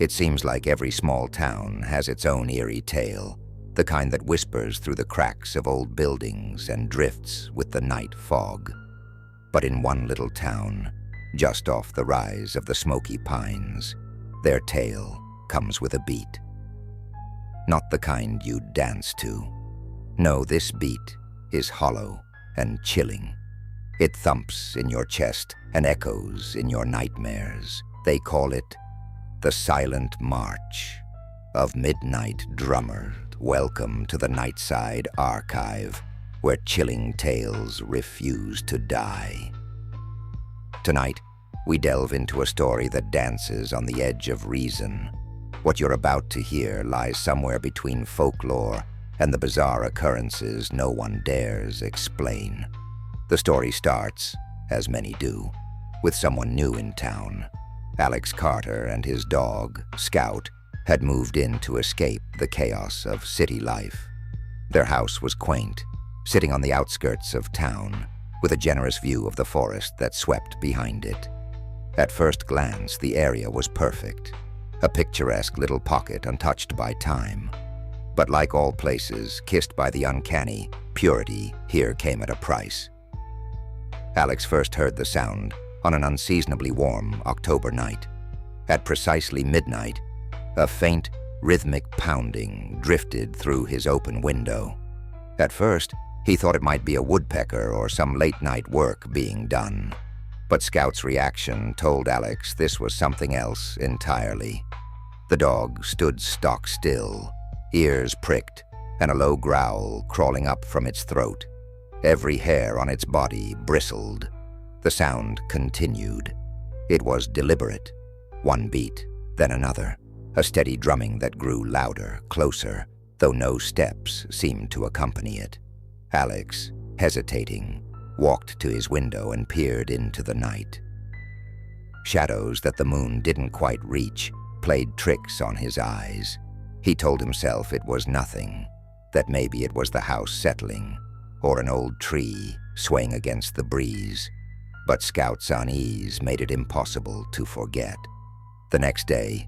It seems like every small town has its own eerie tale, the kind that whispers through the cracks of old buildings and drifts with the night fog. But in one little town, just off the rise of the Smoky Pines, their tale comes with a beat. Not the kind you'd dance to. No, this beat is hollow and chilling. It thumps in your chest and echoes in your nightmares. They call it the Silent March of Midnight Drummers. Welcome to the Nightside Archive, where chilling tales refuse to die. Tonight, we delve into a story that dances on the edge of reason. What you're about to hear lies somewhere between folklore and the bizarre occurrences no one dares explain. The story starts, as many do, with someone new in town. Alex Carter and his dog, Scout, had moved in to escape the chaos of city life. Their house was quaint, sitting on the outskirts of town, with a generous view of the forest that swept behind it. At first glance, the area was perfect, a picturesque little pocket untouched by time. But like all places kissed by the uncanny, purity here came at a price. Alex first heard the sound on an unseasonably warm October night. At precisely midnight, a faint, rhythmic pounding drifted through his open window. At first, he thought it might be a woodpecker or some late-night work being done. But Scout's reaction told Alex this was something else entirely. The dog stood stock still, ears pricked, and a low growl crawling up from its throat. Every hair on its body bristled. The sound continued. It was deliberate. One beat, then another. A steady drumming that grew louder, closer, though no steps seemed to accompany it. Alex, hesitating, walked to his window and peered into the night. Shadows that the moon didn't quite reach played tricks on his eyes. He told himself it was nothing, that maybe it was the house settling, or an old tree swaying against the breeze. But Scout's unease made it impossible to forget. The next day,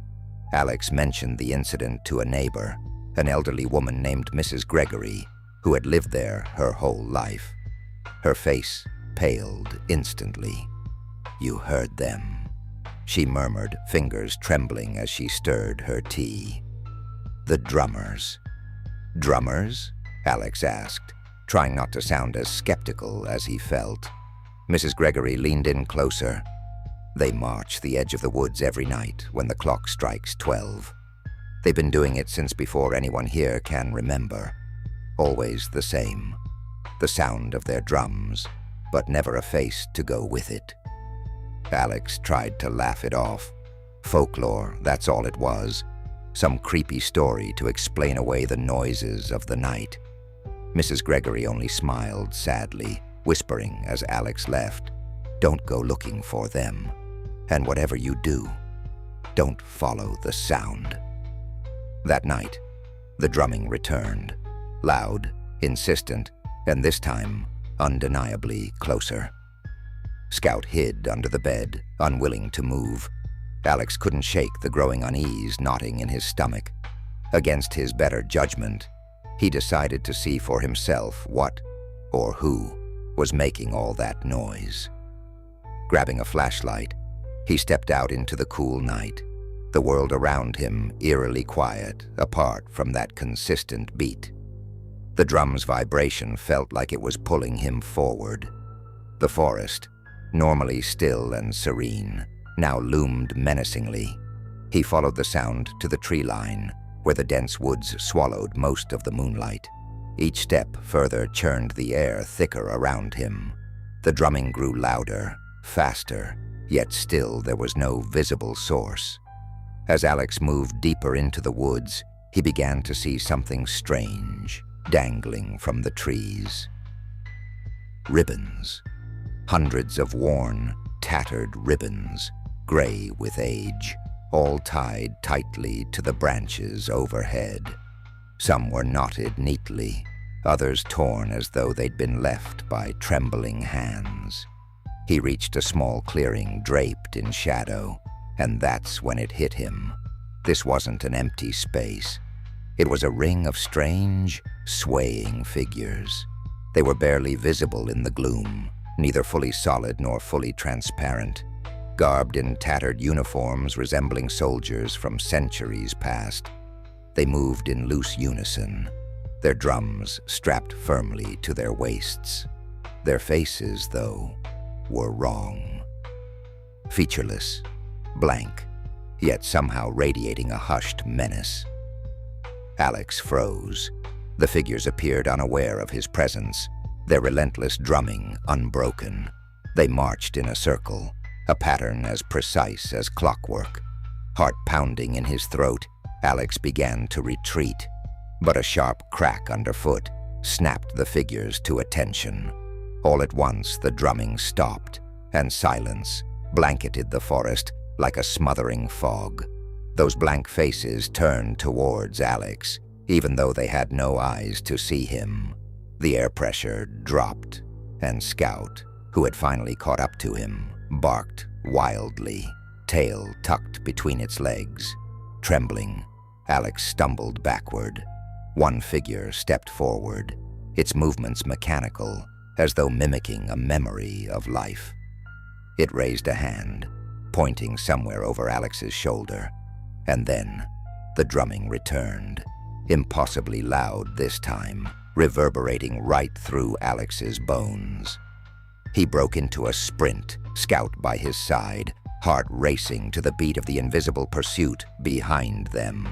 Alex mentioned the incident to a neighbor, an elderly woman named Mrs. Gregory, who had lived there her whole life. Her face paled instantly. "You heard them," she murmured, fingers trembling as she stirred her tea. "The drummers." "Drummers?" Alex asked, trying not to sound as skeptical as he felt. Mrs. Gregory leaned in closer. "They march the edge of the woods every night when the clock strikes 12. They've been doing it since before anyone here can remember. Always the same. The sound of their drums, but never a face to go with it." Alex tried to laugh it off. Folklore, that's all it was. Some creepy story to explain away the noises of the night. Mrs. Gregory only smiled sadly, whispering as Alex left, "Don't go looking for them. And whatever you do, don't follow the sound." That night, the drumming returned, loud, insistent, and this time, undeniably closer. Scout hid under the bed, unwilling to move. Alex couldn't shake the growing unease knotting in his stomach. Against his better judgment, he decided to see for himself what, or who, was making all that noise. Grabbing a flashlight, he stepped out into the cool night, the world around him eerily quiet, apart from that consistent beat. The drum's vibration felt like it was pulling him forward. The forest, normally still and serene, now loomed menacingly. He followed the sound to the tree line, where the dense woods swallowed most of the moonlight. Each step further churned the air thicker around him. The drumming grew louder, faster, yet still there was no visible source. As Alex moved deeper into the woods, he began to see something strange dangling from the trees. Ribbons. Hundreds of worn, tattered ribbons, gray with age, all tied tightly to the branches overhead. Some were knotted neatly, others torn as though they'd been left by trembling hands. He reached a small clearing draped in shadow, and that's when it hit him. This wasn't an empty space. It was a ring of strange, swaying figures. They were barely visible in the gloom, neither fully solid nor fully transparent, garbed in tattered uniforms resembling soldiers from centuries past. They moved in loose unison, their drums strapped firmly to their waists. Their faces, though, were wrong. Featureless, blank, yet somehow radiating a hushed menace. Alex froze. The figures appeared unaware of his presence, their relentless drumming unbroken. They marched in a circle, a pattern as precise as clockwork. Heart pounding in his throat, Alex began to retreat, but a sharp crack underfoot snapped the figures to attention. All at once, the drumming stopped, and silence blanketed the forest like a smothering fog. Those blank faces turned towards Alex, even though they had no eyes to see him. The air pressure dropped, and Scout, who had finally caught up to him, barked wildly, tail tucked between its legs. Trembling, Alex stumbled backward. One figure stepped forward, its movements mechanical, as though mimicking a memory of life. It raised a hand, pointing somewhere over Alex's shoulder, and then the drumming returned, impossibly loud this time, reverberating right through Alex's bones. He broke into a sprint, Scout by his side, heart racing to the beat of the invisible pursuit behind them.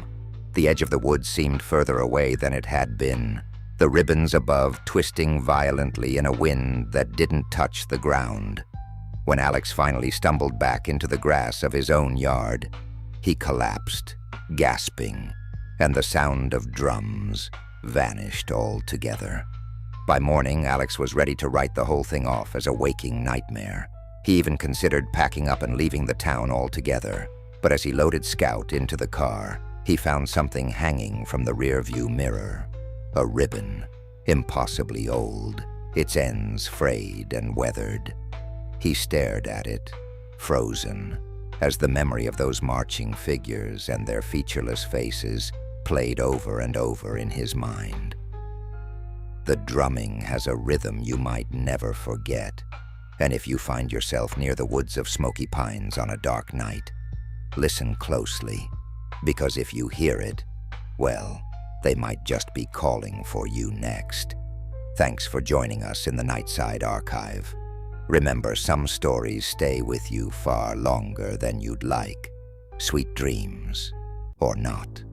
The edge of the woods seemed further away than it had been, the ribbons above twisting violently in a wind that didn't touch the ground. When Alex finally stumbled back into the grass of his own yard, he collapsed, gasping, and the sound of drums vanished altogether. By morning, Alex was ready to write the whole thing off as a waking nightmare. He even considered packing up and leaving the town altogether. But as he loaded Scout into the car, he found something hanging from the rearview mirror. A ribbon, impossibly old, its ends frayed and weathered. He stared at it, frozen, as the memory of those marching figures and their featureless faces played over and over in his mind. The drumming has a rhythm you might never forget, and if you find yourself near the woods of Smoky Pines on a dark night, listen closely, because if you hear it, well, they might just be calling for you next. Thanks for joining us in the Nightside Archive. Remember, some stories stay with you far longer than you'd like. Sweet dreams, or not.